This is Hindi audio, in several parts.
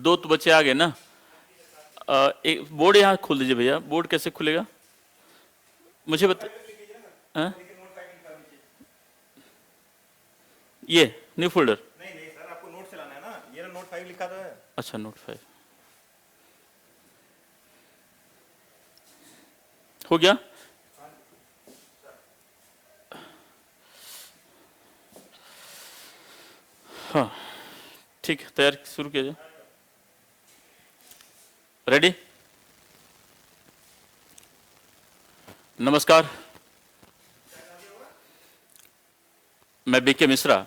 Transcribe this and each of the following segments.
दो तो बच्चे आ गए ना। एक बोर्ड यहाँ खोल दीजिए भैया। बोर्ड कैसे खुलेगा मुझे बता। ये न्यू फोल्डर नहीं सर, आपको नोट चलाना है ना, ये ना नोट 5 लिखा था। अच्छा नोट 5 हो गया। हाँ ठीक है, तैयार शुरू किया जाए। रेडी? नमस्कार, मैं बीके मिश्रा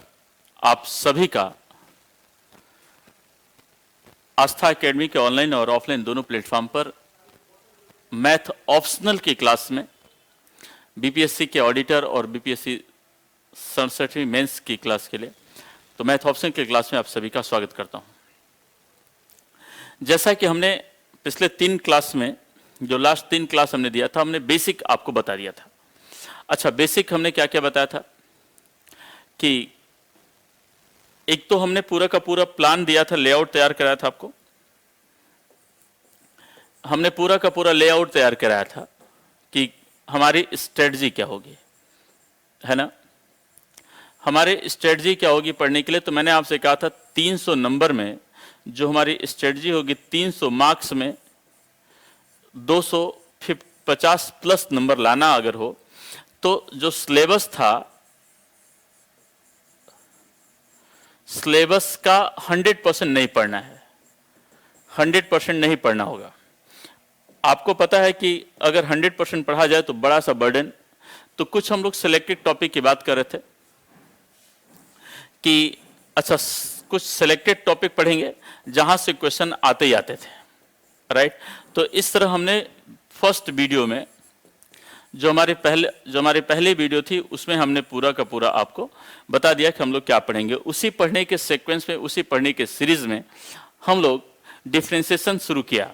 आप सभी का आस्था एकेडमी के ऑनलाइन और ऑफलाइन दोनों प्लेटफॉर्म पर मैथ ऑप्शनल की क्लास में बीपीएससी के ऑडिटर और बीपीएससी 67वीं मेंस की क्लास के लिए, तो मैथ ऑप्शनल की क्लास में आप सभी का स्वागत करता हूं। जैसा कि हमने पिछले 3 क्लास में, जो लास्ट 3 क्लास हमने दिया था, हमने बेसिक आपको बता दिया था। अच्छा, बेसिक हमने क्या क्या बताया था कि एक तो हमने पूरा का पूरा प्लान दिया था, लेआउट तैयार कराया था आपको। हमने पूरा का पूरा लेआउट तैयार कराया था कि हमारी स्ट्रेटजी क्या होगी, है ना। हमारी स्ट्रेटजी क्या होगी पढ़ने के लिए, तो मैंने आपसे कहा था 300 नंबर में जो हमारी स्ट्रेटजी होगी, 300 मार्क्स में 250 प्लस नंबर लाना अगर हो, तो जो सिलेबस था, सिलेबस का 100% नहीं पढ़ना है, 100% नहीं पढ़ना होगा। आपको पता है कि अगर 100% पढ़ा जाए तो बड़ा सा बर्डन। तो कुछ हम लोग सिलेक्टेड टॉपिक की बात कर रहे थे कि अच्छा कुछ सिलेक्टेड टॉपिक पढ़ेंगे जहां से क्वेश्चन आते ही आते थे, राइट। तो इस तरह हमने फर्स्ट वीडियो में जो हमारी पहली वीडियो थी उसमें हमने पूरा का पूरा आपको बता दिया कि हम लोग क्या पढ़ेंगे। उसी पढ़ने के सीक्वेंस में, उसी पढ़ने के सीरीज में हम लोग डिफरेंशिएशन शुरू किया,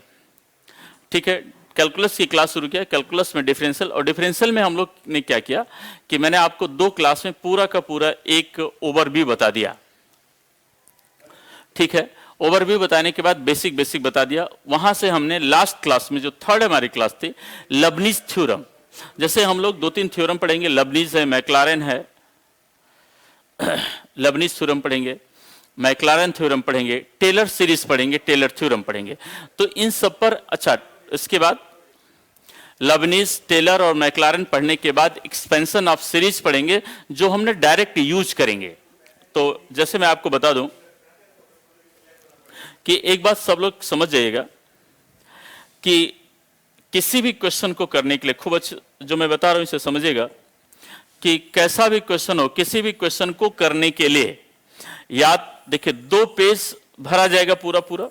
ठीक है। कैलकुलस की क्लास शुरू किया, कैलकुलस में डिफरेंशियल, और डिफरेंशियल में हम लोग ने क्या किया कि मैंने आपको 2 क्लास में पूरा का पूरा एक ओवरव्यू बता दिया, ठीक है। ओवरव्यू बताने के बाद बेसिक बता दिया। वहां से हमने लास्ट क्लास में, जो थर्ड हमारी क्लास थी, लबनीज थ्योरम, जैसे हम लोग 2-3 थ्योरम पढ़ेंगे, लबनीज है, मैक्लारेन है, लबनीज थ्योरम पढ़ेंगे, मैक्लारेन थ्योरम पढ़ेंगे, टेलर सीरीज पढ़ेंगे, टेलर थ्योरम पढ़ेंगे। तो इन सब पर, अच्छा इसके बाद लबनीज, टेलर और मैक्लारेन पढ़ने के बाद एक्सपेंशन ऑफ सीरीज पढ़ेंगे, जो हमने डायरेक्ट यूज करेंगे। तो जैसे मैं आपको बता दूं कि एक बात सब लोग समझ जाइएगा कि किसी भी क्वेश्चन को करने के लिए, खूब अच्छे जो मैं बता रहा हूं इसे समझिएगा, कि कैसा भी क्वेश्चन हो, किसी भी क्वेश्चन को करने के लिए याद देखिए 2 पेज भरा जाएगा, पूरा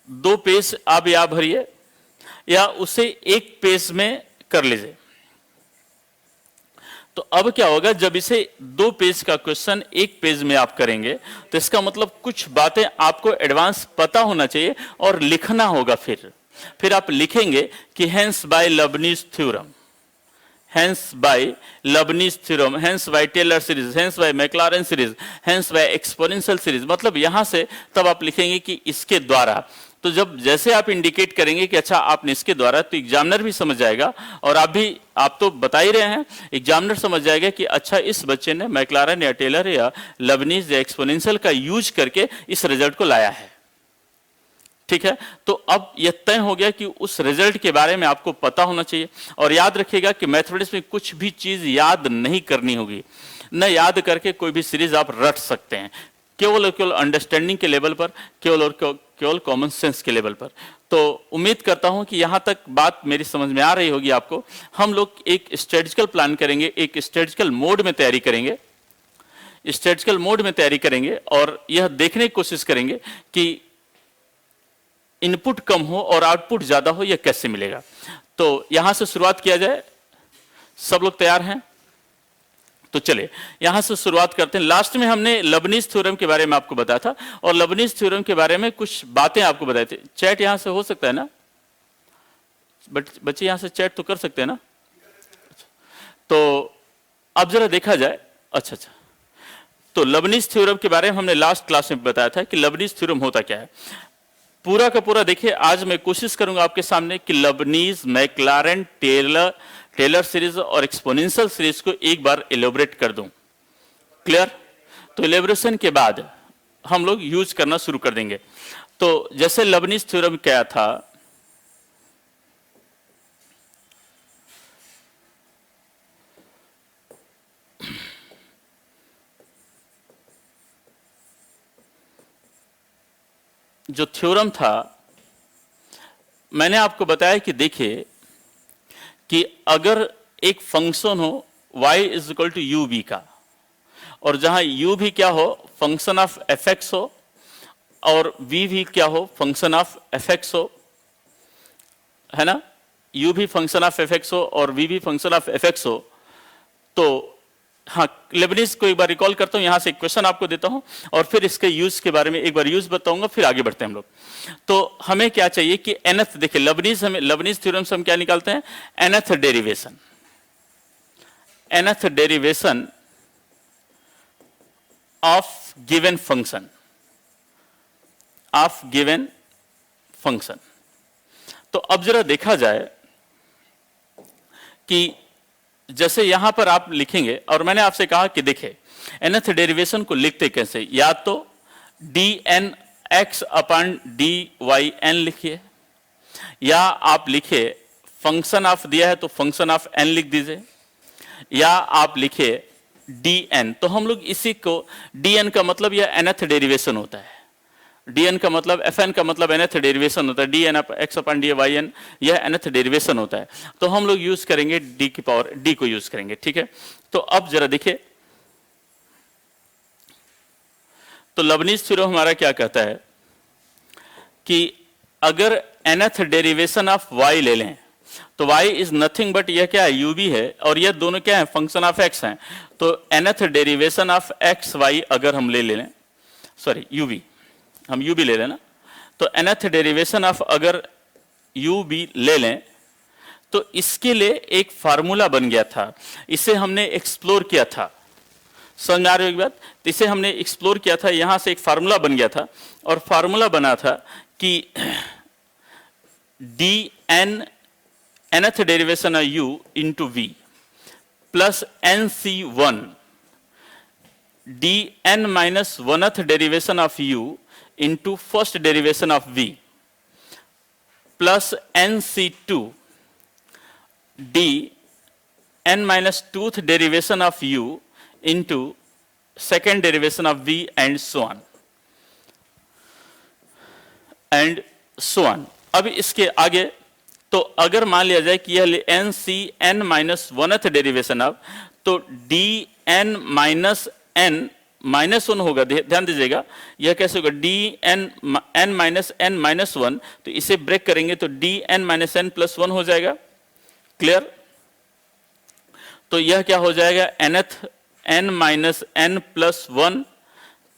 2 पेज आप या भरिए या उसे 1 पेज में कर लीजिए। तो अब क्या होगा, जब इसे 2 पेज का क्वेश्चन 1 पेज में आप करेंगे, तो इसका मतलब कुछ बातें आपको एडवांस पता होना चाहिए और लिखना होगा। फिर आप लिखेंगे कि hence by Leibniz theorem, hence by Leibniz theorem, hence by Taylor series, hence by Maclaurin series, hence by exponential series. मतलब यहां से तब आप लिखेंगे कि इसके द्वारा। तो जब जैसे आप इंडिकेट करेंगे कि अच्छा आपने इसके द्वारा, तो एग्जामिनर भी समझ जाएगा, और आप तो बता ही रहे हैं, एग्जामिनर समझ जाएगा कि अच्छा इस बच्चे ने मैक्लारेन या टेलर या लबनीज या एक्सपोनेंशियल का यूज करके इस रिजल्ट को लाया है, ठीक है। तो अब यह तय हो गया कि उस रिजल्ट के बारे में आपको पता होना चाहिए। और याद रखिएगा कि मैथमेटिक्स में कुछ भी चीज याद नहीं करनी होगी, न याद करके कोई भी सीरीज आप रट सकते हैं, केवल और केवल अंडरस्टैंडिंग के लेवल पर, केवल कॉमन सेंस के लेवल पर। तो उम्मीद करता हूं कि यहां तक बात मेरी समझ में आ रही होगी आपको। हम लोग एक स्ट्रेटजिकल प्लान करेंगे, एक स्ट्रेटजिकल मोड में तैयारी करेंगे, स्ट्रेटजिकल मोड में तैयारी करेंगे, और यह देखने की कोशिश करेंगे कि इनपुट कम हो और आउटपुट ज्यादा हो, यह कैसे मिलेगा। तो यहां से शुरुआत किया जाए। सब लोग तैयार हैं? तो चलिए यहां से शुरुआत करते हैं। लास्ट में हमने लबनीज थ्योरम के बारे में आपको बताया था, और लबनीज थ्योरम के बारे में कुछ बातें आपको बताई थी। चैट यहां से हो सकता है ना, बच्चे यहां से चैट तो कर सकते हैं ना। तो अब जरा देखा जाए। अच्छा, तो लबनीज थ्योरम के बारे में हमने लास्ट क्लास में बताया था कि लबनीज थ्योरम होता क्या है। पूरा का पूरा देखिए, आज मैं कोशिश करूंगा आपके सामने कि लबनीज, मैक्लारेन, टेलर सीरीज और एक्सपोनेंशियल सीरीज को एक बार एलोबरेट कर दूं। क्लियर? तो एलोबरेशन के बाद हम लोग यूज करना शुरू कर देंगे। तो जैसे लबनीज थ्योरम क्या था, जो थ्योरम था मैंने आपको बताया कि देखिए कि अगर एक फंक्शन हो y is equal to u b का, और जहां u भी क्या हो, फंक्शन ऑफ एफ एक्स हो, और v भी क्या हो, फंक्शन ऑफ एफ एक्स हो, है ना, u भी फंक्शन ऑफ एफ एक्स हो और v भी फंक्शन ऑफ एफ एक्स हो, तो हाँ, लेबनीज को एक बार रिकॉल करता हूं, यहां से एक क्वेश्चन आपको देता हूं और फिर इसके यूज के बारे में एक बार यूज बताऊंगा, फिर आगे बढ़ते हैं हम लोग। तो हमें क्या चाहिए कि nth, देखिए लबनीज थ्योरम से हम क्या निकालते हैं, nth derivation of given function. तो अब जरा देखा जाए कि जैसे यहां पर आप लिखेंगे, और मैंने आपसे कहा कि देखिए nth डेरिवेशन को लिखते कैसे, या तो dn x upon dy n लिखिए, या आप लिखिए फंक्शन ऑफ दिया है तो फंक्शन ऑफ n लिख दीजिए, या आप लिखिए dn। तो हम लोग इसी को, dn का मतलब यह nth डेरिवेशन होता है, dn का मतलब fn का मतलब nth डेरिवेशन होता है, dn x अपॉन dy यह nth डेरिवेशन होता है। तो हम लोग यूज करेंगे d की पावर d को यूज करेंगे, ठीक है। तो अब जरा देखिए, तो लबनीज थ्योरम हमारा क्या कहता है कि अगर nth डेरिवेशन ऑफ y ले लें तो y इज नथिंग बट यह क्या है, ub है, और यह दोनों क्या है, फंक्शन ऑफ x हैं। तो nth derivation of x y अगर हम ले लें, सॉरी ub, हम u भी ले लेना, तो nth डेरिवेशन ऑफ अगर u भी ले लें तो इसके लिए एक फार्मूला बन गया था, इसे हमने एक्सप्लोर किया था, समझ में आ रही है बात। तो इसे हमने एक्सप्लोर किया था, यहां से एक फार्मूला बन गया था, और फार्मूला बना था कि dn nth derivation of u into v plus nc1 dn minus 1th derivation of u into first derivation of v plus nc2 d n minus 2th derivation of u into second derivation of v and so on। अब इसके आगे तो अगर मान लिया जाए कि यह n minus 1th derivation of, तो d n minus n minus 1 होगा, ध्यान दीजिएगा यह कैसे होगा, d n minus n minus 1, तो इसे ब्रेक करेंगे तो d n minus n plus 1 हो जाएगा। क्लियर? तो यह क्या हो जाएगा, nth n minus n plus 1,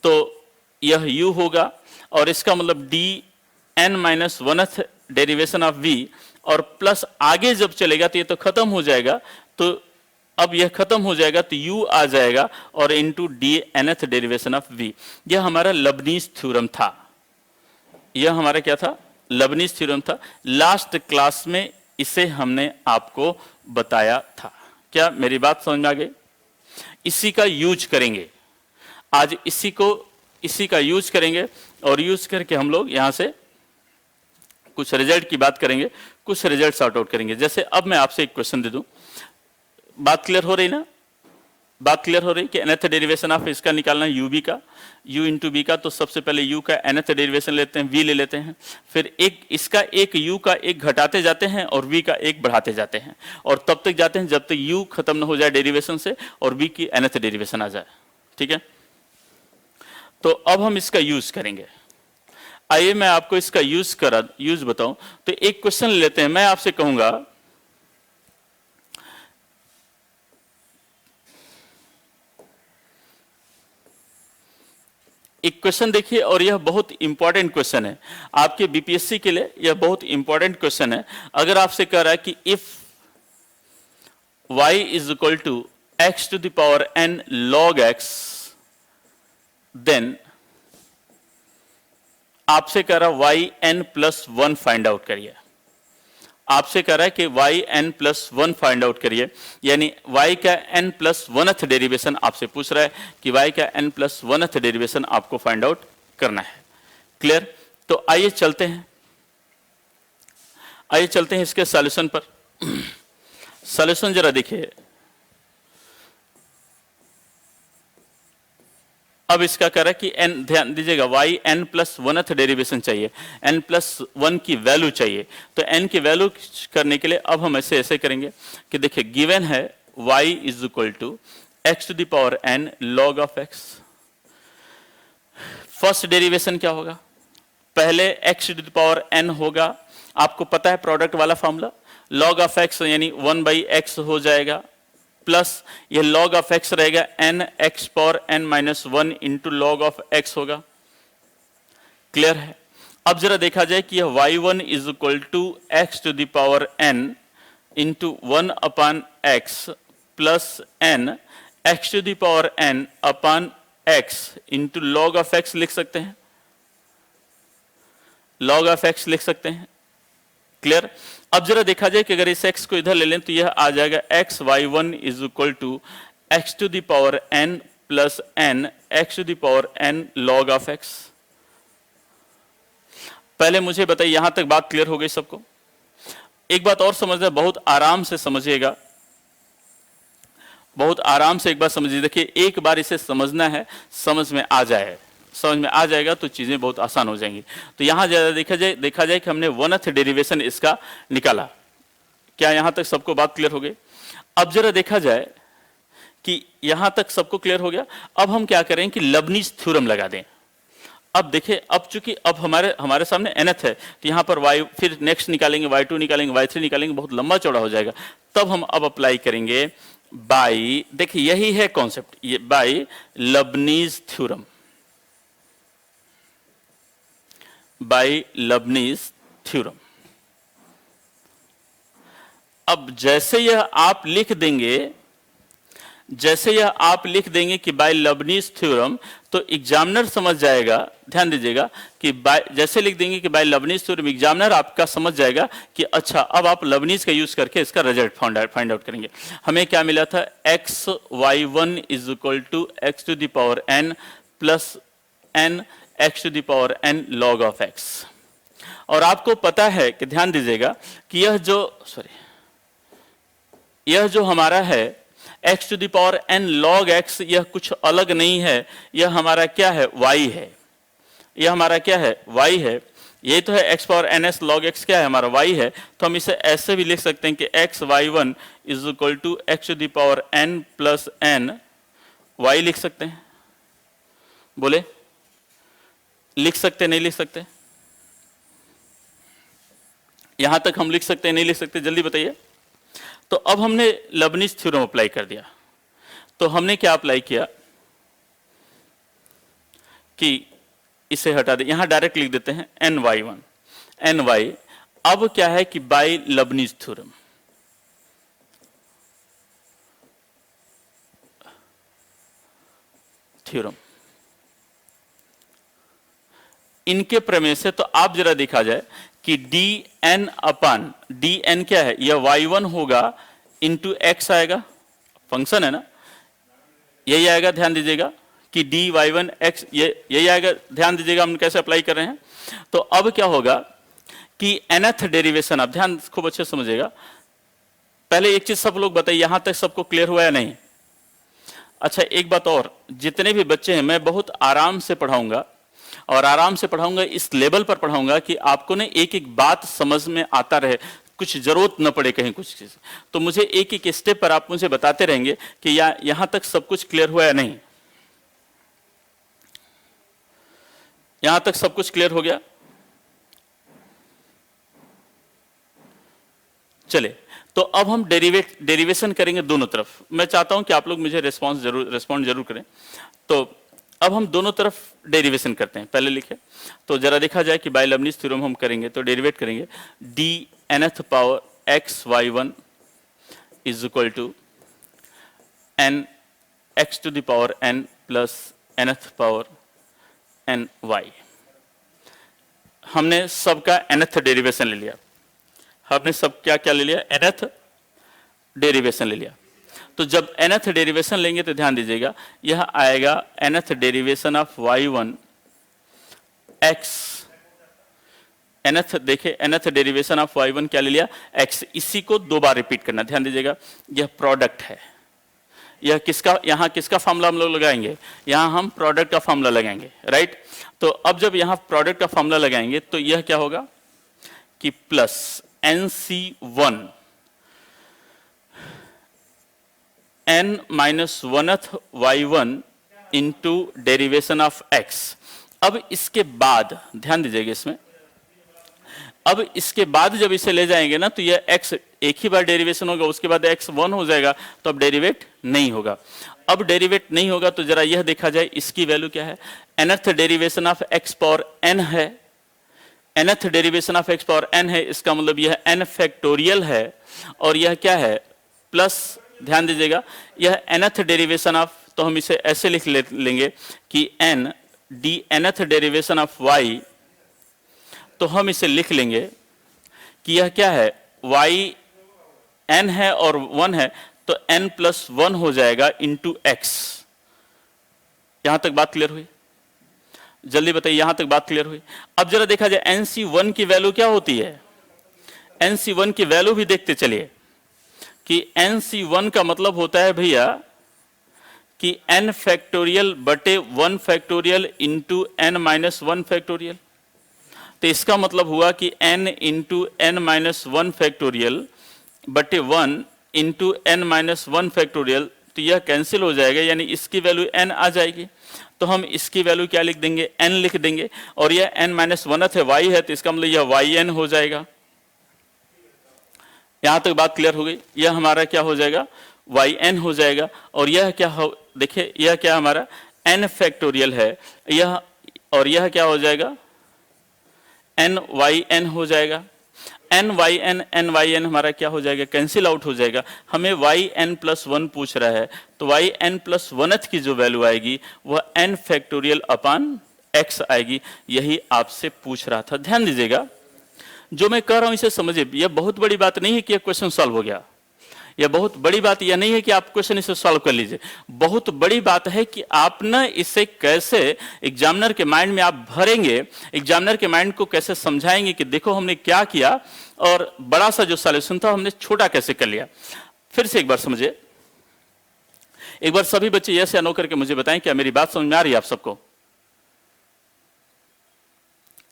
तो यह u होगा, और इसका मतलब d n minus 1th derivation of v, और प्लस आगे जब चलेगा तो ये तो खत्म हो जाएगा, तो अब यह खत्म हो जाएगा तो u आ जाएगा और into D nth derivation of v। यह हमारा लबनीज थ्योरम था, यह हमारा क्या था, लबनीज थ्योरम था। लास्ट क्लास में इसे हमने आपको बताया था। क्या मेरी बात समझ में आ गई? इसी का यूज करेंगे आज, इसी का यूज करेंगे, और यूज करके हम लोग यहां से कुछ रिजल्ट की बात करेंगे, कुछ रिजल्ट सॉर्ट आउट करेंगे। जैसे अब मैं आपसे एक क्वेश्चन दे दूं, बात क्लियर हो रही ना, बात क्लियर हो रही कि nth डेरिवेशन ऑफ इसका निकालना है u b का, u इंटू बी का, तो सबसे पहले u का nth डेरिवेशन लेते हैं, v ले लेते हैं, फिर एक इसका एक u का एक घटाते जाते हैं और v का एक बढ़ाते जाते हैं, और तब तक जाते हैं जब तक u खत्म न हो जाए डेरिवेशन से और v की nth डेरिवेशन आ जाए। ठीक है, तो अब हम इसका यूज करेंगे। आइए मैं आपको इसका यूज बताऊं। तो एक क्वेश्चन लेते हैं, मैं आपसे कहूंगा एक क्वेश्चन देखिए, और यह बहुत इंपॉर्टेंट क्वेश्चन है आपके बीपीएससी के लिए, यह बहुत इंपॉर्टेंट क्वेश्चन है। अगर आपसे कह रहा है कि if y is equal to x to the power n log x then आपसे कह रहा y n plus one find out करिए। आपसे कह रहा है कि y n plus one find out करिए, यानी वाई का एन प्लस वनथ डेरिवेशन आपसे पूछ रहा है कि वाई का एन प्लस वनथ डेरिवेशन आपको फाइंड आउट करना है। क्लियर? तो आइए चलते हैं, आइए चलते हैं इसके सॉल्यूशन पर। सॉल्यूशन जरा देखिए। अब इसका कह रहा है कि n, ध्यान दीजिएगा, y n प्लस वनथ डेरिवेशन चाहिए, n प्लस वन की वैल्यू चाहिए। तो n की वैल्यू करने के लिए अब हम ऐसे करेंगे कि देखिए गिवन है y is equal to x to the power n log of x। First derivation क्या होगा? पहले x to the power n होगा, आपको पता है प्रोडक्ट वाला फॉर्मूला, log ऑफ x यानी 1/x हो जाएगा, प्लस ये log ऑफ x रहेगा n x power n minus one into log of x होगा। क्लियर है? अब जरा देखा जाए कि यह y1 is equal to x to the power n into one upon x plus n x to the power n upon x into log of x लिख सकते हैं, लॉग ऑफ x लिख सकते हैं। क्लियर? अब जरा देखा जाए कि अगर इस x को इधर ले लें तो यह आ जाएगा x y1 is equal to x to the power n plus n x to the power n log of x। पहले मुझे बताइए, यहां तक बात क्लियर हो गई सबको? एक बात और समझना, बहुत आराम से समझिएगा, बहुत आराम से एक बार समझिए। देखिए एक बार इसे समझना है, समझ में आ जाए, समझ में आ जाएगा तो चीजें बहुत आसान हो जाएंगी। तो यहां ज्यादा देखा जाए कि हमने वनथ डेरिवेशन इसका निकाला। क्या यहां तक सबको बात क्लियर हो गई? अब जरा देखा जाए कि यहां तक सबको क्लियर हो गया। अब हम क्या करें कि लबनीज थ्योरम लगा दें। अब देखिए, अब चूंकि अब हमारे सामने nth है तो यहां पर y, फिर नेक्स्ट निकालेंगे y2 निकालेंगे, y3 निकालेंगे, बहुत लंबा चौड़ा हो जाएगा। तब हम अब अप्लाई करेंगे बाई, देखिए यही है कॉन्सेप्ट, ये बाई लबनीज थ्योरम, बाई लबनीज थ्योरम। अब जैसे यह आप लिख देंगे, जैसे यह आप लिख देंगे कि बाय लबनीज थ्योरम, तो एग्जामिनर समझ जाएगा, ध्यान दीजिएगा कि बाय जैसे लिख देंगे कि बाय लबनीज थ्योरम, एग्जामिनर आपका समझ जाएगा कि अच्छा अब आप लबनीज का यूज करके इसका रिजल्ट फाइंड आउट करेंगे। हमें क्या मिला था? X y one is equal to x to the power n plus n x to the power n log of x। और आपको पता है कि ध्यान दीजिएगा कि यह जो हमारा है x to the power n log x, यह कुछ अलग नहीं है, यह हमारा क्या है? y है। यह हमारा क्या है? y है। यही तो है x power ns log x, क्या है? हमारा y है। तो हम इसे ऐसे भी लिख सकते हैं कि x y1 is equal to x to the power n plus n y लिख सकते हैं। बोले लिख सकते नहीं लिख सकते? यहां तक हम लिख सकते नहीं लिख सकते? जल्दी बताइए। तो अब हमने लबनीज थ्योरम अप्लाई कर दिया। तो हमने क्या अप्लाई किया कि इसे हटा दे, यहां डायरेक्ट लिख देते हैं ny1 ny। अब क्या है कि बाय लबनीज थ्योरम, इनके प्रमेय से तो आप जरा देखा जाए कि dn अपान dn क्या है? यह y1 होगा इंटू x आएगा, फंक्शन है ना, यही आएगा। ध्यान दीजिएगा कि dy1 x यही आएगा। ध्यान दीजिएगा हम कैसे अप्लाई कर रहे हैं। तो अब क्या होगा कि nth डेरिवेशन, आप ध्यान खूब अच्छे से समझिएगा। पहले एक चीज सब लोग बताइए, यहां तक सबको क्लियर हुआ या नहीं? अच्छा एक बात और, जितने भी बच्चे हैं मैं बहुत आराम से पढ़ाऊंगा, और आराम से पढ़ाऊंगा, इस लेवल पर पढ़ाऊंगा कि आपको ने एक एक बात समझ में आता रहे, कुछ जरूरत न पड़े कहीं कुछ चीज। तो मुझे एक एक स्टेप पर आप मुझे बताते रहेंगे कि यहां तक सब कुछ क्लियर हुआ या नहीं। यहां तक सब कुछ क्लियर हो गया? चले, तो अब हम डेरिवेशन करेंगे दोनों तरफ। मैं चाहता हूं कि आप लोग मुझे रिस्पॉन्ड जरूर करें। तो अब हम दोनों तरफ डेरिवेशन करते हैं। पहले लिखे तो जरा देखा जाए कि बाय लबनीज थ्योरम हम करेंगे तो डेरिवेट करेंगे d nth power x y one is equal to n x to the power n plus nth power n y. हमने सबका nth डेरिवेशन ले लिया, हमने सब क्या क्या ले लिया, nth डेरिवेशन ले लिया। तो जब nth डेरिवेशन लेंगे तो ध्यान दीजिएगा यह आएगा nth derivation of y1 x, nth देखिए nth डेरिवेशन ऑफ y1 क्या ले लिया, x। इसी को दो बार रिपीट करना, ध्यान दीजिएगा यह प्रोडक्ट है। यह किसका, यहां किसका फॉर्मूला हम लोग लगाएंगे, यहां हम प्रोडक्ट का फॉर्मूला लगाएंगे, राइट। तो अब जब यहां प्रोडक्ट का फॉर्मूला लगाएंगे तो यह क्या होगा कि plus NC1 n minus 1th y1 into derivation of x। अब इसके बाद ध्यान दीजिएगा इसमें, अब इसके बाद जब इसे ले जाएंगे ना तो यह x एक ही बार डेरिवेशन होगा, उसके बाद x 1 हो जाएगा, तो अब डेरिवेट नहीं होगा। अब डेरिवेट नहीं होगा तो जरा यह देखा जाए इसकी वैल्यू क्या है, nth derivation of x power n है, nth derivation of x power n है, इसका मतलब यह n फैक्टोरियल है। और यह क्या है, प्लस, ध्यान दीजिएगा यह nth डेरिवेशन ऑफ, तो हम इसे ऐसे लिख लेंगे कि n d nth derivation of y, तो हम इसे लिख लेंगे कि यह क्या है, y n है और 1 है, तो n प्लस 1 हो जाएगा इंटू x। यहां तक बात क्लियर हुई, जल्दी बताइए यहां तक बात क्लियर हुई। अब जरा देखा जाए NC1 की वैल्यू क्या होती है, NC1 की वैल्यू भी देखते चलिए कि NC1 का मतलब होता है भैया कि n फैक्टोरियल बटे 1 factorial into n minus 1 factorial. तो इसका मतलब हुआ कि n into n minus 1 factorial बटे 1 इंटू n माइनस 1 फैक्टोरियल, तो यह कैंसिल हो जाएगा, यानी इसकी वैल्यू n आ जाएगी। तो हम इसकी वैल्यू क्या लिख देंगे, n लिख देंगे, और यह n माइनस 1th है, y है, तो इसका मतलब यह yn हो जाएगा। यहां तक बात क्लियर हो गई, यह हमारा क्या हो जाएगा, yn हो जाएगा। और यह क्या हो, देखिए यह क्या हमारा n फैक्टोरियल है, यह, और यह क्या हो जाएगा, nyn हो जाएगा। nyn हमारा क्या हो जाएगा, कैंसिल आउट हो जाएगा। हमें yn प्लस 1 पूछ रहा है, तो yn प्लस 1th की जो वैल्यू आएगी वह n फैक्टोरियल अपान x आएगी। यही आपसे पूछ रहा था। ध्यान दीजिएगा जो मैं कह रहा हूं इसे समझिए, यह बहुत बड़ी बात नहीं है कि यह क्वेश्चन सॉल्व हो गया, यह बहुत बड़ी बात यह नहीं है कि आप क्वेश्चन इसे सॉल्व कर लीजिए। बहुत बड़ी बात है कि आप ना इसे कैसे एग्जामिनर के माइंड में आप भरेंगे, एग्जामिनर के माइंड को कैसे समझाएंगे कि देखो हमने क्या किया, और बड़ा सा जो सॉल्यूशन था हमने छोटा कैसे कर लिया। फिर से एक बार समझिए, एक बार सभी बच्चे यस या नो करके मुझे बताएं क्या मेरी बात समझ में आ रही है आप सबको।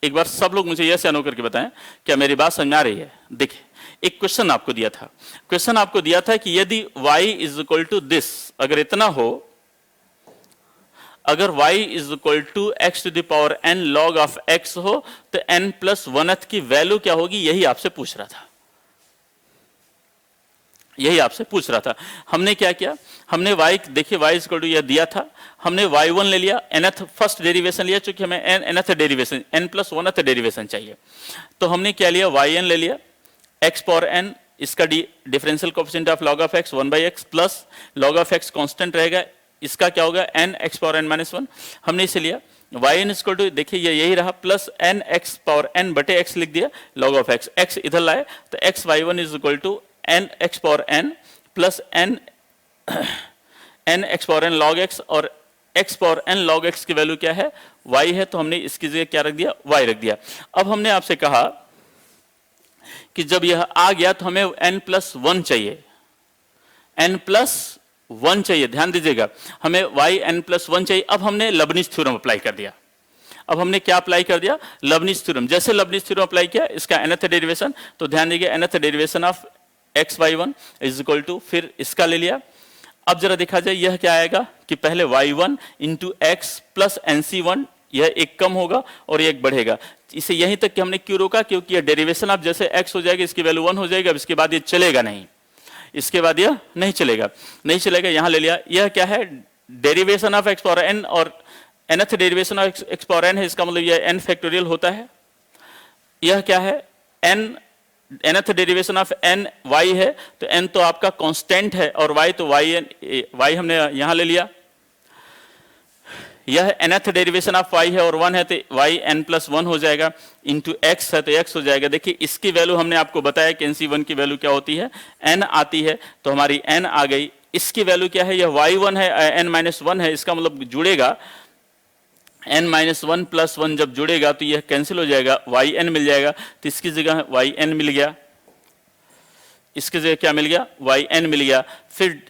एक बार सब लोग मुझे यस या नो करके बताएं क्या मेरी बात समझ में आ रही है। देखिए एक क्वेश्चन आपको दिया था, क्वेश्चन आपको दिया था कि यदि y is equal to this, अगर इतना हो, अगर y is equal to x to the power n log of x हो, तो n प्लस 1th की वैल्यू क्या होगी, यही आपसे पूछ रहा था, यही आपसे पूछ रहा था। हमने क्या किया, हमने y, देखिए y इज इक्वल टू यह दिया था, हमने y1 ले लिया, nth फर्स्ट डेरिवेशन लिया, चूंकि हमें nth derivation, n plus 1th derivation चाहिए, तो हमने क्या लिया, yn ले लिया, x पावर n, इसका differential coefficient of log of x 1/x plus log of x constant रहेगा, इसका क्या होगा n x power n minus 1, हमने इसे लिया। yn इक्वल टू, देखिए ये यही रहा, plus n x power n बटे x लिख दिया, log ऑफ x, x इधर लाए तो x y1 is equal to n x power n plus n x power n log x, और x power n log x की वैल्यू क्या है, y है, तो हमने इसकी जगह क्या रख दिया, y रख दिया। अब हमने आपसे कहा कि जब यह आ गया तो हमें n प्लस 1 चाहिए, n प्लस 1 चाहिए, ध्यान दीजिएगा हमें yn प्लस 1 चाहिए। अब हमने लबनिज थ्योरम अप्लाई कर दिया, अब हमने क्या अप्लाई कर दिया, लबनिज थ्योरम। जैसे लबनिज थ्योरम अप्लाई किया, इसका nth डेरिवेशन, तो ध्यान दीजिए nth derivation of x y1 is equal to, फिर इसका ले लिया। अब जरा देखा जाए यह क्या आएगा कि पहले y1 into x plus NC1, यह एक कम होगा और एक बढ़ेगा। इसे यहीं तक कि हमने क्यों रोका, क्योंकि यह डेरिवेशन ऑफ जैसे x हो जाएगा इसकी वैल्यू 1 हो जाएगा, अब इसके बाद ये चलेगा नहीं, इसके बाद यह नहीं चलेगा, नहीं चलेगा, यहां ले लिया। यह क्या है, derivation of x power n, और nth derivation of x power n है, इसका मतलब यह n फैक्टोरियल होता है। यह क्या है, nth derivation of n y है, तो n तो आपका कांस्टेंट है और y तो y हमने यहां ले लिया। यह nth डेरिवेशन ऑफ y है और 1 है तो y n प्लस 1 हो जाएगा, इंटू x है तो x हो जाएगा। देखिए इसकी वैल्यू हमने आपको बताया कि NC1 की वैल्यू क्या होती है, n आती है, तो हमारी n आ गई। इसकी वैल्यू क्या है, यह y1 है, n-1 है, इसका मतलब जुड़ेगा n-1 प्लस 1 जब जुड़ेगा तो यह कैंसिल हो जाएगा, yn मिल जाएगा, तो इसकी जगह yn मिल गया, इसकी जगह क्या मिल गया, yn मिल गया। फिर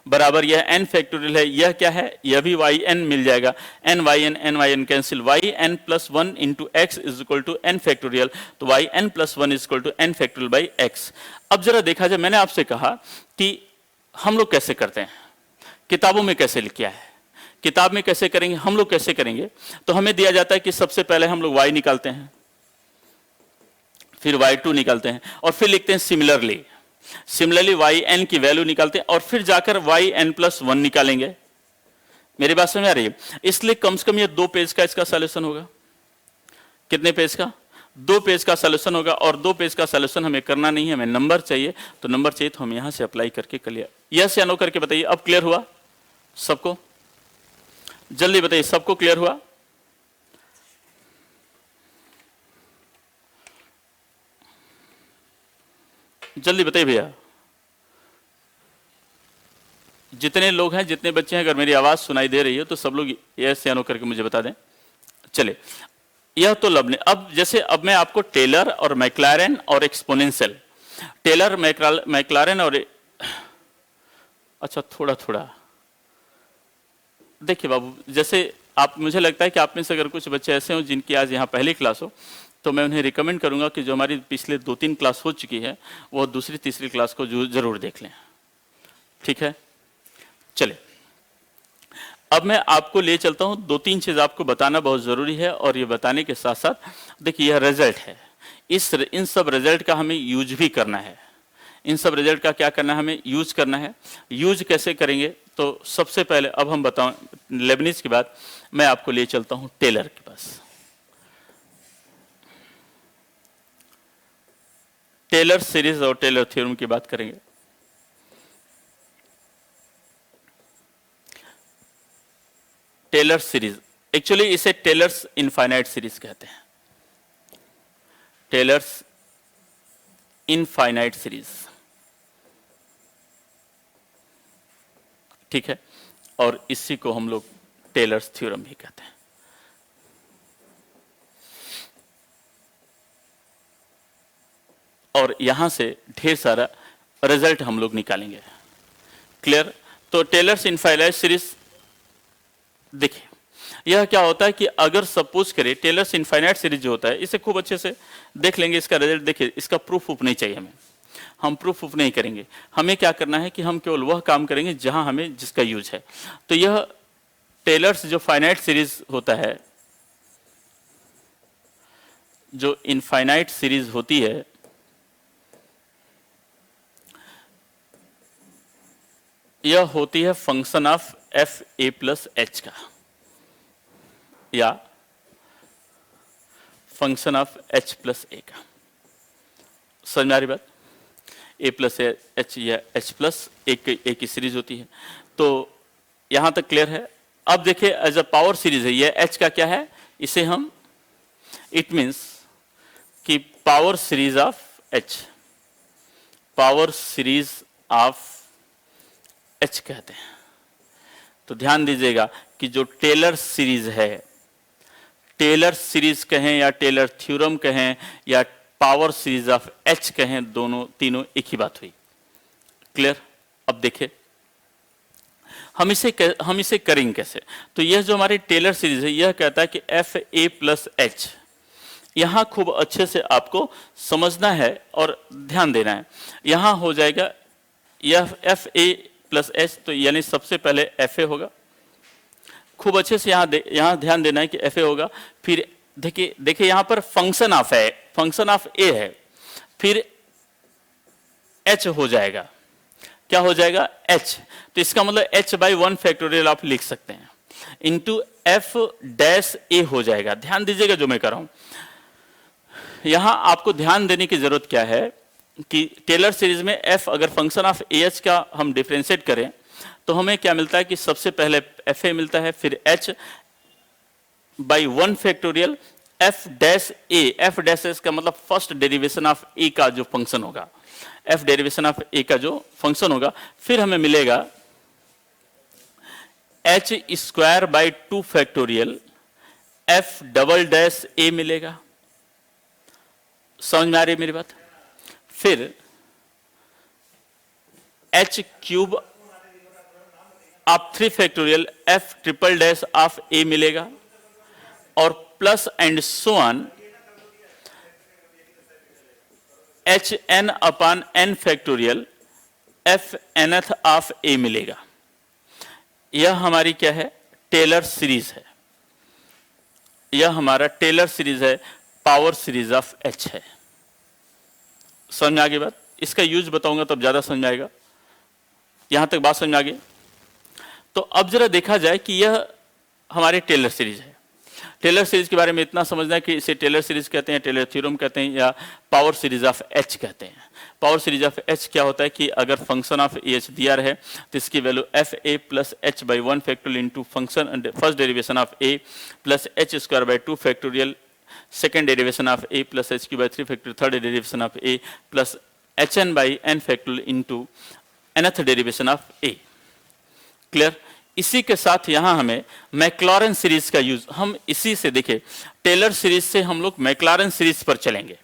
बराबर यह n फैक्टोरियल है, यह क्या है, यह भी yn मिल जाएगा, n cancel, yn plus 1 into x is equal to n factorial, तो yn plus 1 is equal to n factorial by x। अब जरा देखा जाए, मैंने आपसे कहा कि हम लोग कैसे करते हैं, किताबों में कैसे लिखा है, किताब में कैसे करेंगे, हम लोग कैसे करेंगे। तो हमें दिया जाता है कि सबसे पहले हम लोग y निकालते हैं, फिर y2 निकालते हैं और फिर लिखते हैं सिमिलरली yn की वैल्यू निकालते हैं और फिर जाकर yn प्लस 1 निकालेंगे। मेरी बात समझ आ रही है। इसलिए कम से कम ये 2 पेज का इसका सॉल्यूशन होगा। कितने पेज का, 2 पेज का सॉल्यूशन होगा। और 2 पेज का सॉल्यूशन हमें करना नहीं है, हमें नंबर चाहिए, तो नंबर चाहिए तो हम यहां से अप्लाई करके कर लिया। यस या नो करके बताइए। अब क्लियर हुआ सबको, जल्दी बताइए, सबको क्लियर हुआ। जल्दी बताइए भैया, जितने लोग हैं, जितने बच्चे हैं, अगर मेरी आवाज सुनाई दे रही है तो सब लोग यस या नो करके मुझे बता दें। चले, यह तो लब ने। अब जैसे अब मैं आपको टेलर और मैक्लारेन और एक्सपोनेंशियल, टेलर मैक्लारेन और अच्छा थोड़ा थोड़ा देखिए बाबू, जैसे आप, मुझे लगता है कि आप में से अगर कुछ बच्चे ऐसे हो जिनकी आज यहाँ पहली क्लास हो, तो मैं उन्हें रिकमेंड करूंगा कि जो हमारी पिछले 2-3 क्लास हो चुकी है वो दूसरी तीसरी क्लास को जरूर देख लें। ठीक है, चले अब मैं आपको ले चलता हूं। 2-3 चीज आपको बताना बहुत जरूरी है और ये बताने के साथ साथ देखिए यह रिजल्ट है, इन सब रिजल्ट का हमें यूज भी करना है। इन सब रिजल्ट का क्या करना है, हमें यूज करना है। यूज कैसे करेंगे, तो सबसे पहले अब हम बताऊं, लेबनिज के बाद मैं आपको ले चलता हूं टेलर के पास। टेलर सीरीज और टेलर थ्योरम की बात करेंगे। टेलर सीरीज, एक्चुअली इसे टेलर्स इनफाइनाइट सीरीज कहते हैं, टेलर्स इनफाइनाइट सीरीज। ठीक है, और इसी को हम लोग टेलर्स थ्योरम भी कहते हैं। और यहां से ढेर सारा रिजल्ट हम लोग निकालेंगे। क्लियर। तो टेलर्स इनफाइनाइट सीरीज, देखिए यह क्या होता है कि अगर सपोज करें टेलर्स इनफाइनाइट सीरीज जो होता है, इसे खूब अच्छे से देख लेंगे, इसका रिजल्ट देखिए, इसका प्रूफ नहीं चाहिए हमें, हम प्रूफ नहीं करेंगे। हमें क्या करना है कि हम केवल वह काम करेंगे जहां हमें जिसका यूज है। तो यह टेलर्स जो फाइनाइट सीरीज होता है, जो इनफाइनाइट सीरीज होती है, यह होती है function of F a plus H का, या फंक्शन ऑफ एच प्लस ए का। समझ में आ रही बात। ए प्लस एच या एच प्लस ए की सीरीज होती है। तो यहां तक क्लियर है। अब देखिए एज अ पावर सीरीज है, ये एच का क्या है, इसे हम, इट मीन्स कि power series of H, power series of H कहते हैं। तो ध्यान दीजिएगा कि जो टेलर सीरीज है, टेलर सीरीज कहें या टेलर थ्योरम कहें या पावर सीरीज ऑफ एच कहें, दोनों तीनों एक ही बात हुई। क्लियर। अब देखिए हम इसे करेंगे कैसे। तो यह जो हमारी टेलर सीरीज है, यह कहता है कि एफ ए प्लस एच, यहां खूब अच्छे से आपको समझना है और ध्यान देना है। यहां हो जाएगा यह एफ ए प्लस एच, तो यानी सबसे पहले एफ ए होगा, खूब अच्छे से यहां ध्यान देना है कि एफ ए होगा। फिर देखिए यहां पर फंक्शन ऑफ है, फंक्शन ऑफ ए है, फिर एच हो जाएगा, क्या हो जाएगा, एच। तो इसका मतलब एच बाई 1 फैक्टोरियल आप लिख सकते हैं, इंटू एफ डैश ए हो जाएगा। ध्यान दीजिएगा जो मैं कर रहा हूं, यहां आपको ध्यान देने की जरूरत क्या है कि टेलर सीरीज में एफ, अगर फंक्शन ऑफ ए एच का हम डिफरेंशिएट करें तो हमें क्या मिलता है कि सबसे पहले एफ ए मिलता है, फिर H by 1 factorial f dash A. F dash S का मतलब फर्स्ट डेरिवेशन ऑफ ए का जो फंक्शन होगा, एफ डेरिवेशन ऑफ ए का जो फंक्शन होगा, फिर हमें मिलेगा H square by 2 factorial F double dash A मिलेगा। समझ में आ रही है मेरी बात? फिर H cube of 3 factorial F triple dash of A मिलेगा, और plus and so on H N upon N factorial F nth of A मिलेगा। यह हमारी क्या है? टेलर सीरीज है। यह हमारा टेलर सीरीज है, पावर सीरीज ऑफ एच है। समझ में आ गई बात? इसका यूज बताऊंगा तब ज्यादा समझ में आएगा। यहां तक बात समझ में आ गई? तो अब जरा देखा जाए कि यह हमारी टेलर सीरीज है। टेलर सीरीज के बारे में इतना समझना है कि इसे टेलर सीरीज कहते हैं, टेलर थ्योरम कहते हैं, या पावर सीरीज ऑफ एच कहते हैं। पावर सीरीज ऑफ एच क्या होता है कि अगर फंक्शन ऑफ एच दिया रहे तो इसकी value f a plus h by 1 factorial into function first derivation of a plus h square by 2 factorial second derivation of a plus h cube by 3 factorial third derivation of a plus h n by n factorial into nth derivation of a. Clear? इसी के साथ यहां हमें मैक्लॉरेन सीरीज का यूज, हम इसी से देखें टेलर सीरीज से हम लोग मैक्लॉरेन सीरीज पर चलेंगे।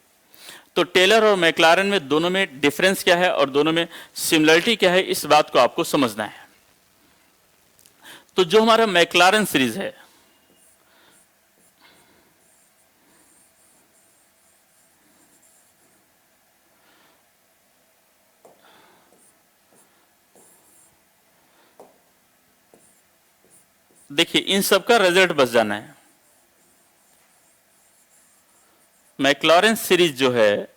तो टेलर और मैक्लॉरेन में दोनों में डिफरेंस क्या है और दोनों में सिमिलरिटी क्या है, इस बात को आपको समझना है। तो जो हमारा मैक्लॉरेन सीरीज है, देखिए इन सब का रिजल्ट बस जाना है। मैक्लॉरेन सीरीज जो है,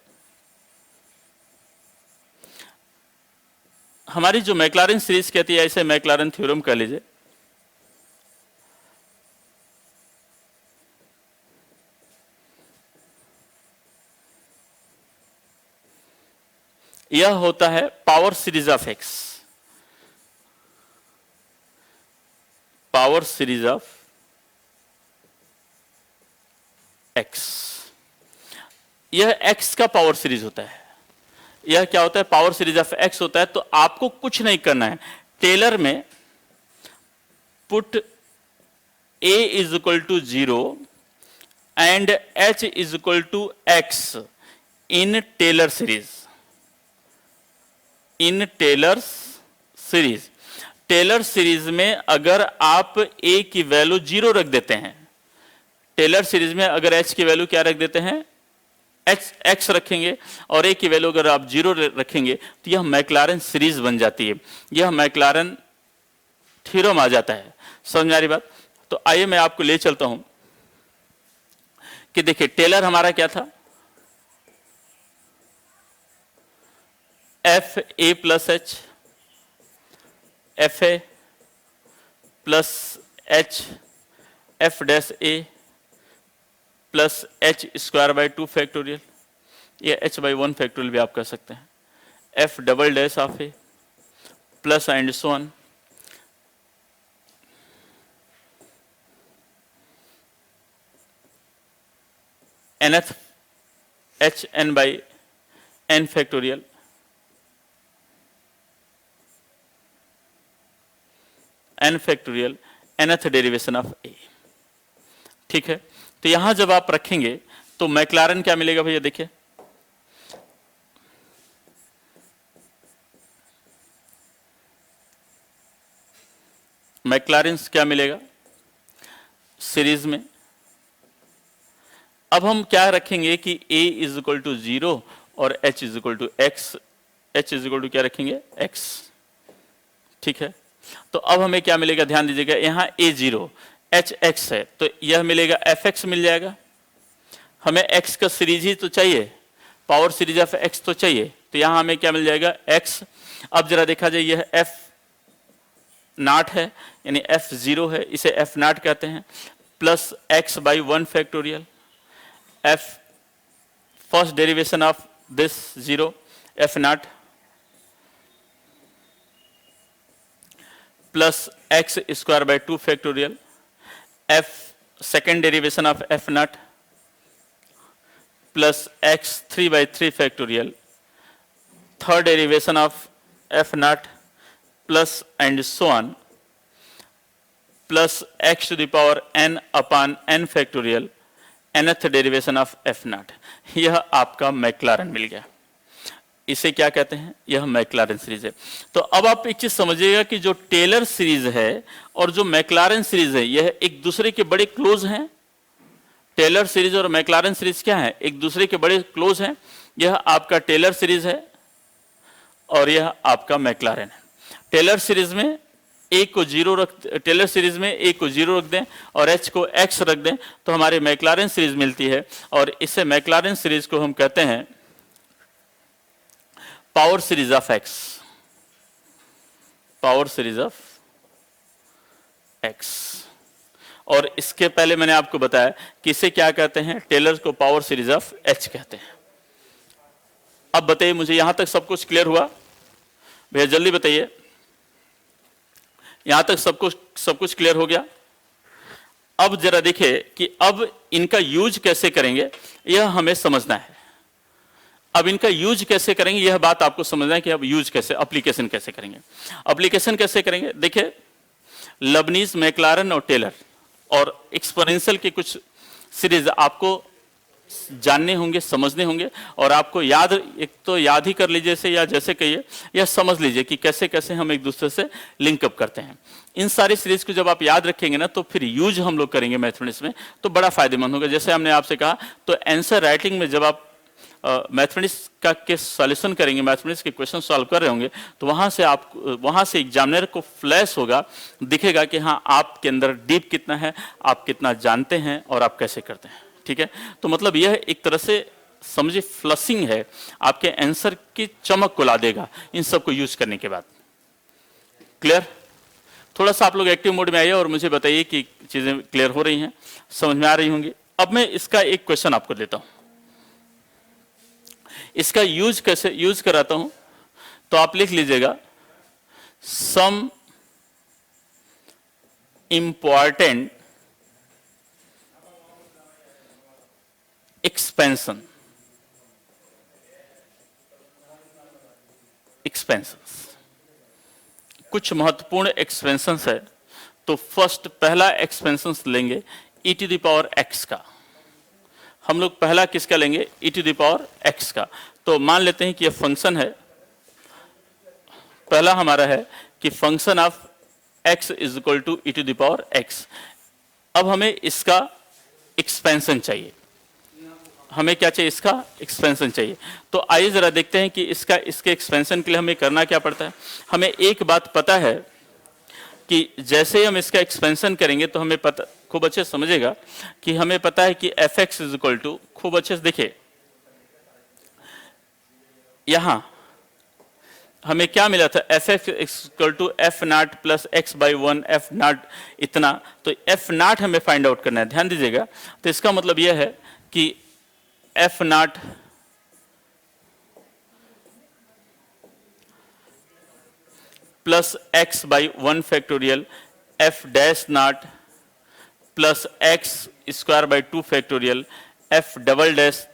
हमारी जो मैक्लॉरेन सीरीज कहती है, ऐसे मैक्लॉरेन थ्योरम कह लीजिए, यह होता है power series of x. Power series of x, यह एक्स का पावर सीरीज होता है। यह क्या होता है? पावर सीरीज ऑफ एक्स होता है। तो आपको कुछ नहीं करना है, टेलर में put a is equal to 0 and h is equal to x in Taylor series. In Taylor series, Taylor series में अगर आप a की वैल्यू 0 रख देते हैं, टेलर सीरीज में अगर h की वैल्यू क्या रख देते हैं? x रखेंगे, और a की वैल्यू अगर आप 0 रखेंगे तो यह मैक्लॉरेन सीरीज बन जाती है, यह मैक्लॉरेन थ्योरम आ जाता है। समझ में आ रही बात? तो आइए मैं आपको ले चलता हूं कि देखिए टेलर हमारा क्या था? F a plus h, f a plus h f dash a plus h square by 2 factorial, या एच बाई 1 फैक्टोरियल भी आप कर सकते हैं, f double dash of a plus and so on nth h n by n factorial n factorial nth derivation of a। ठीक है? तो यहां जब आप रखेंगे तो मैक्लॉरेन क्या मिलेगा भैया? देखिए मैक्लॉरेन क्या मिलेगा सीरीज में। अब हम क्या रखेंगे कि a इज इक्वल टू 0 और h is equal to x, h is equal to क्या रखेंगे? x। ठीक है? तो अब हमें क्या मिलेगा? ध्यान दीजिएगा, यहां a0 hx है तो यह मिलेगा fx मिल जाएगा। हमें x का सीरीज ही तो चाहिए, पावर सीरीज ऑफ x तो चाहिए, तो यहां हमें क्या मिल जाएगा? x। अब जरा देखा जाए, यह f नॉट है यानी f0 है, इसे f नॉट कहते हैं, plus x by 1 factorial f first derivation of this 0 f naught plus x square by 2 factorial, f second derivation of F naught plus x 3 by 3 factorial, third derivation of F naught plus and so on, plus x to the power n upon n factorial, nth derivation of F naught. यह आपका मैक्लारन मिल गया। इसे क्या कहते हैं? यह मैक्लारन सीरीज है। तो अब आप एक चीज समझिएगा कि जो टेलर सीरीज है और जो मैक्लारन सीरीज है, यह एक दूसरे के बड़े क्लोज हैं। टेलर सीरीज और मैक्लारन सीरीज क्या है? एक दूसरे के बड़े क्लोज हैं। यह आपका टेलर सीरीज है और यह आपका मैक्लारन है। टेलर सीरीज में एक को जीरो टेलर सीरीज में एक को जीरो रख दें और एच को एक्स रख दें तो हमारी मैक्लारन सीरीज मिलती है। और इसे मैक्लारन सीरीज को हम कहते हैं power series of x, power series of x. और इसके पहले मैंने आपको बताया कि इसे क्या कहते हैं? टेलर को पावर सीरीज ऑफ एच कहते हैं। अब बताइए मुझे, यहां तक सब कुछ क्लियर हुआ? भैया जल्दी बताइए, यहां तक सब कुछ क्लियर हो गया? अब जरा देखिए कि अब इनका यूज कैसे करेंगे, यह हमें समझना है। अब इनका यूज कैसे करेंगे, यह बात आपको समझना है कि अब यूज कैसे, एप्लीकेशन कैसे करेंगे। एप्लीकेशन कैसे करेंगे? देखिए, लबनीज, मैक्लारन और टेलर और एक्सपोनेंशियल के कुछ सीरीज आपको जानने होंगे, समझने होंगे। और आपको याद, एक तो याद ही कर लीजिए इसे, या जैसे कहिए या समझ लीजिए कि कैसे कैसे हम एक दूसरे से लिंकअप करते हैं। इन सारी सीरीज को जब आप याद रखेंगे ना, तो फिर यूज हम लोग करेंगे मैथमेटिक्स में तो बड़ा फायदेमंद होगा। जैसे हमने आपसे कहा, तो आंसर राइटिंग में जब आप मैथमेटिक्स का के सॉल्यूशन करेंगे, मैथमेटिक्स के क्वेश्चन सॉल्व कर रहे होंगे, तो वहां से एग्जामिनर को फ्लैश होगा, दिखेगा कि हाँ आपके अंदर डीप कितना है, आप कितना जानते हैं और आप कैसे करते हैं। ठीक है, तो मतलब यह एक तरह से समझिए फ्लशिंग है, आपके आंसर की चमक को ला देगा इन सबको यूज करने के बाद। क्लियर? थोड़ा सा आप लोग एक्टिव मोड में आइए और मुझे बताइए कि चीजें क्लियर हो रही हैं, समझ में आ रही होंगी। अब मैं इसका एक क्वेश्चन आपको देता हूं, इसका यूज कैसे यूज कराता हूं, तो आप लिख लीजिएगा सम इंपॉर्टेंट एक्सपेंशन, कुछ महत्वपूर्ण एक्सपेंशंस है। तो फर्स्ट पहला एक्सपेंशंस लेंगे e to the power x का। हम लोग पहला किसका लेंगे? e to the power x का। तो मान लेते हैं कि यह फंक्शन है, पहला हमारा है कि function of x is equal to e to the power x। अब हमें इसका एक्सपेंशन चाहिए, हमें क्या चाहिए? इसका एक्सपेंशन चाहिए। तो आइए जरा देखते हैं कि इसके एक्सपेंशन के लिए हमें करना क्या पड़ता है। हमें एक बात पता है कि जैसे ही हम इसका एक्सपेंशन करेंगे तो हमें पता, खूब अच्छे से समझेगा कि हमें पता है कि f x is equal to, खूब अच्छे से देखिए, यहां हमें क्या मिला था? F x equal to f naught plus x by 1 f naught इतना। तो एफ नॉट हमें फाइंड आउट करना है, ध्यान दीजिएगा। तो इसका मतलब यह है कि f naught plus x by 1 factorial f dash naught plus x square by 2 factorial F double dash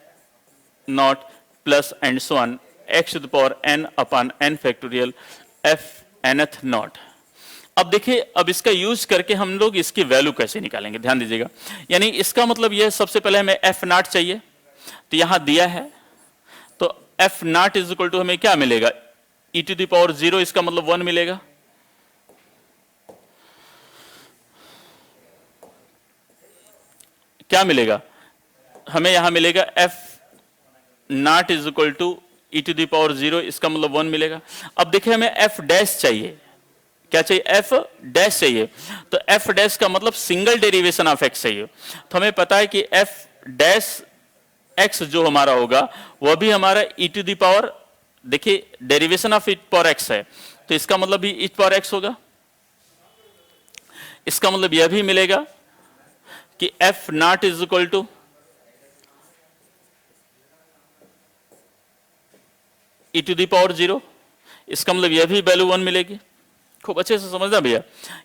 naught plus and so on x to the power n upon n factorial f nth naught. अब देखिए, अब इसका यूज करके हम लोग इसकी वैल्यू कैसे निकालेंगे, ध्यान दीजिएगा। यानी इसका मतलब यह, सबसे पहले हमें एफ नॉट चाहिए, तो यहां दिया है, तो f naught is equal to हमें क्या मिलेगा? e टू द पावर 0, इसका मतलब 1 मिलेगा। क्या मिलेगा हमें? यहां मिलेगा f naught is equal to e to the power 0, इसका मतलब 1 मिलेगा। अब देखिए, हमें एफ डैश चाहिए, क्या चाहिए? एफ डैश चाहिए। तो एफ डैश का मतलब सिंगल डेरिवेशन ऑफ एक्स चाहिए। तो हमें पता है कि एफ डैश एक्स जो हमारा होगा वह भी हमारा e टू द पावर, देखिए derivation of e power x है, तो इसका मतलब भी e पावर एक्स होगा। इसका मतलब यह भी मिलेगा कि f naught is equal to e to the power 0, इसका मतलब यह भी वैल्यू 1 मिलेगी। खूब अच्छे से समझना भैया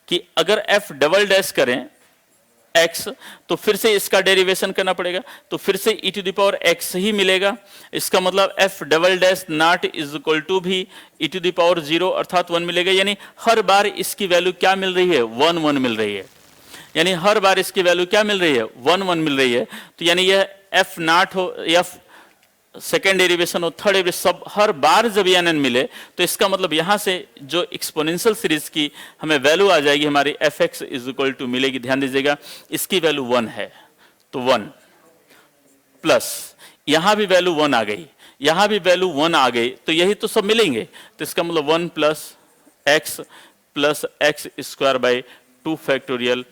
कि अगर f डबल डैश करें x तो फिर से इसका डेरिवेशन करना पड़ेगा, तो फिर से e to the power x ही मिलेगा। इसका मतलब f double dash naught is equal to भी e टू द पावर 0 अर्थात 1 मिलेगा। यानी हर बार इसकी वैल्यू क्या मिल रही है, 1 1 मिल रही है। यानी हर बार इसकी वैल्यू क्या मिल रही है, 1 1 मिल रही है। तो यानी यह f नॉट हो या सेकेंड डेरिवेशन हो, थर्ड डेरिवेशन, सब हर बार जब ये n मिले तो इसका मतलब यहां से जो एक्सपोनेंशियल सीरीज की हमें वैल्यू आ जाएगी हमारी f(x) इज इक्वल टू मिलेगी। ध्यान दीजिएगा इसकी वैल्यू 1 है तो 1 प्लस यहां भी वैल्यू 1 आ गई, यहां भी वैल्यू 1 आ गई, तो यही तो सब मिलेंगे। तो इसका मतलब 1 plus x square by 2 factorial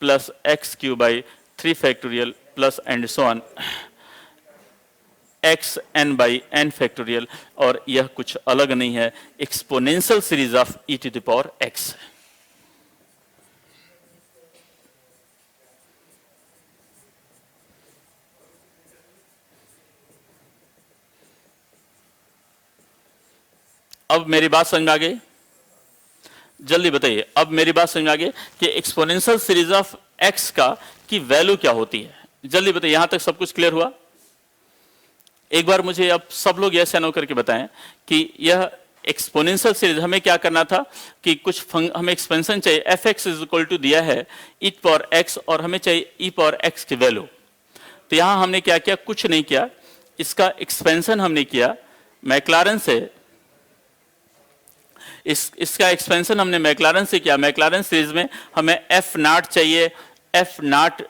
plus x cube by 3 factorial plus and so on x n by n factorial, और यह कुछ अलग नहीं है exponential series of e to the power x. अब मेरी बात समझ में आ गई? जल्दी बताइए, अब मेरी बात समझ में आ गई कि एक्सपोनेंशियल सीरीज ऑफ एक्स का की वैल्यू क्या होती है? जल्दी बताइए, यहां तक सब कुछ क्लियर हुआ? एक बार मुझे अब सब लोग यह सैनो करके बताएं कि यह एक्सपोनेंशियल सीरीज हमें क्या करना था कि कुछ हमें एक्सपेंशन चाहिए, f x is equal to दिया है ई पावर एक्स और हमें चाहिए ई पावर एक्स की वैल्यू। तो यहां हमने क्या किया, कुछ नहीं किया, इसका एक्सपेंशन हमने किया मैक्लारन से, इसका एक्सपेंशन हमने मैक्लारन से किया। मैक्लारन सीरीज में हमें एफ नॉट चाहिए, F naught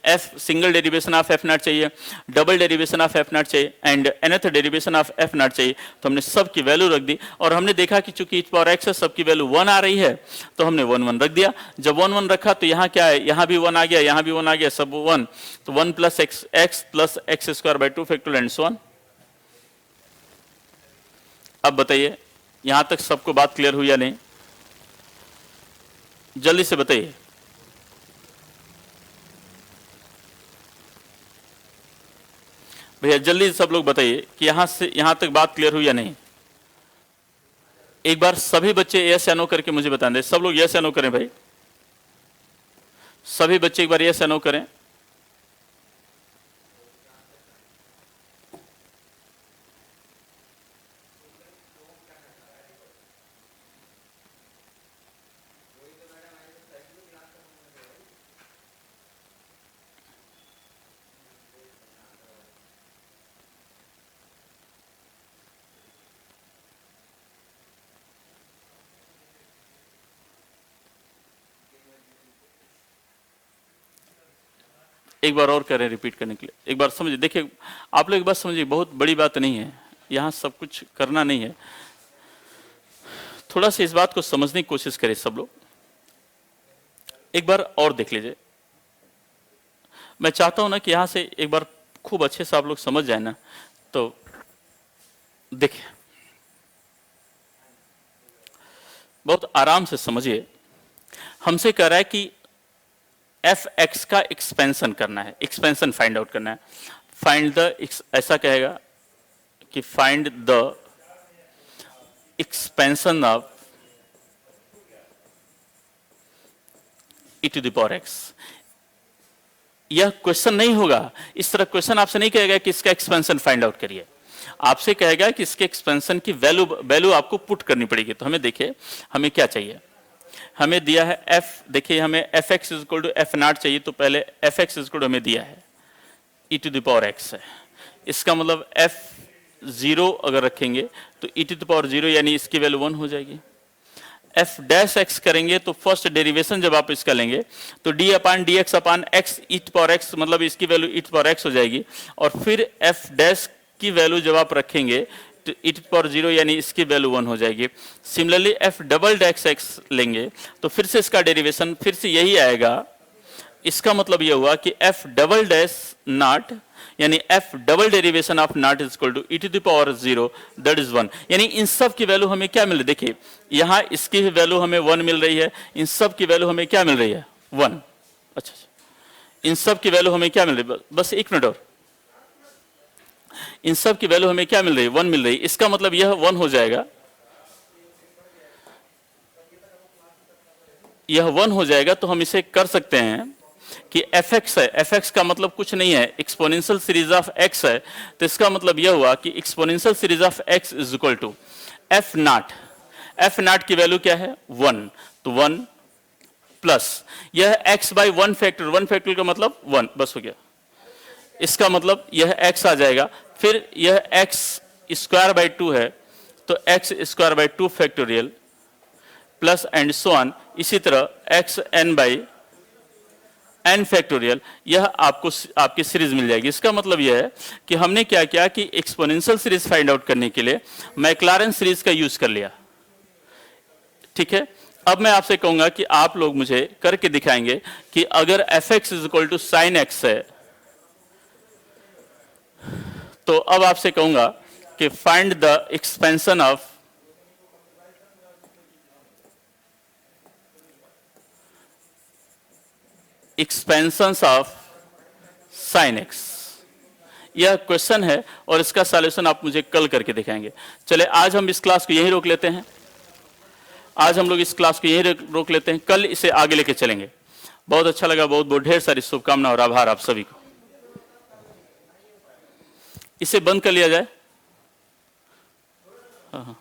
F single derivation of F naught चाहिए, double derivation of F naught चाहिए and nth derivation of F naught चाहिए। तो हमने सब की वैल्यू रख दी और हमने देखा कि चूंकि e पावर x है सबकी वैल्यू 1 आ रही है तो हमने 1 1 रख दिया। जब 1 1 रखा तो यहाँ क्या है, यहाँ भी 1 आ गया, यहाँ भी 1 आ गया, सब 1, तो 1 plus x plus x square by 2 factorial and so on. अब बताइए यहां तक सबको बात क्लियर हुई या नहीं? जल्दी से बताइए। भैया जल्दी सब लोग बताइए कि यहां से यहां तक बात क्लियर हुई या नहीं? एक बार सभी बच्चे यस या नो करके मुझे बता दें। सब लोग यस या नो करें भाई, सभी बच्चे एक बार यस या नो करें। एक बार और करें रिपीट करने के लिए, एक बार समझिए। देखिए आप लोग एक बात समझिए, बहुत बड़ी बात नहीं है, यहाँ सब कुछ करना नहीं है, थोड़ा सा इस बात को समझने की कोशिश करें सब लोग। एक बार और देख लीजिए, मैं चाहता हूं ना कि यहां से एक बार खूब अच्छे से आप लोग समझ जाए ना। तो देखिए बहुत आराम से समझिए, हमसे कह रहा है कि एफ एक्स का एक्सपेंशन करना है, एक्सपेंशन फाइंड आउट करना है। फाइंड द, ऐसा कहेगा कि find the expansion of e to the power x. यह क्वेश्चन नहीं होगा, इस तरह क्वेश्चन आपसे नहीं कहेगा कि इसका एक्सपेंशन फाइंड आउट करिए, आपसे कहेगा कि इसके एक्सपेंशन की वैल्यू आपको पुट करनी पड़ेगी। तो हमें देखिए हमें क्या चाहिए, हमें दिया है f, देखिए हमें f x is equal to f naught चाहिए, तो पहले f x is equal to हमें दिया है e to the power x है। इसका मतलब एफ 0 अगर रखेंगे तो ई टू द पावर 0 यानी इसकी वैल्यू 1 हो जाएगी। एफ डैश एक्स करेंगे तो फर्स्ट डेरिवेशन जब आप इसका लेंगे तो d upon d x upon x e to power x, मतलब इसकी value e to power x हो जाएगी। और फिर एफ डैश की वैल्यू जब आप रखेंगे तो ई टू पावर 0 यानी इसकी वैल्यू 1 हो जाएगी। Similarly F double dash x लेंगे तो फिर से इसका डेरिवेशन फिर से यही आएगा। इसका मतलब यह हुआ कि एफ डबल डैश नॉट यानी f double derivation of naught is equal to e to the power 0 that is 1। यानी इन सब की वैल्यू हमें क्या मिल रही है, देखिए यहां इसकी वैल्यू हमें 1 मिल रही है, इन सब की वैल्यू हमें क्या मिल रही है 1। अच्छा, इन सब की वैल्यू हमें क्या मिल रही है, बस एक मिनट और, इन सब की वैल्यू हमें क्या मिल रही है 1 मिल रही है। इसका मतलब यह 1 हो जाएगा। यह 1 हो जाएगा तो हम इसे कर सकते हैं कि fx है, fx का मतलब कुछ नहीं है, एक्सपोनेंशियल सीरीज ऑफ x है, तो इसका मतलब यह हुआ कि exponential series of x is equal to f naught की वैल्यू क्या है 1, तो 1 प्लस यह x बाई 1 फैक्टर का मतलब 1, बस हो गया। इसका मतलब यह x आ जाएगा, फिर यह x स्क्वायर बाई 2 है तो x square by 2 factorial plus and so on, इसी तरह x n by n factorial, यह आपको आपकी सीरीज मिल जाएगी। इसका मतलब यह है कि हमने क्या किया कि एक्सपोनेंशियल सीरीज फाइंड आउट करने के लिए मैक्लारेन सीरीज का यूज कर लिया। ठीक है, अब मैं आपसे कहूंगा कि आप लोग मुझे करके दिखाएंगे कि अगर fx is equal to sine x है, तो अब आपसे कहूंगा कि find the expansion of expansions of sine x. यह क्वेश्चन है और इसका सॉल्यूशन आप मुझे कल करके दिखाएंगे। चले आज हम इस क्लास को यहीं रोक लेते हैं, आज हम लोग इस क्लास को यहीं रोक लेते हैं, कल इसे आगे लेके चलेंगे। बहुत अच्छा लगा, बहुत बहुत ढेर सारी शुभकामना और आभार आप सभी को। इसे बंद कर लिया जाए। हाँ।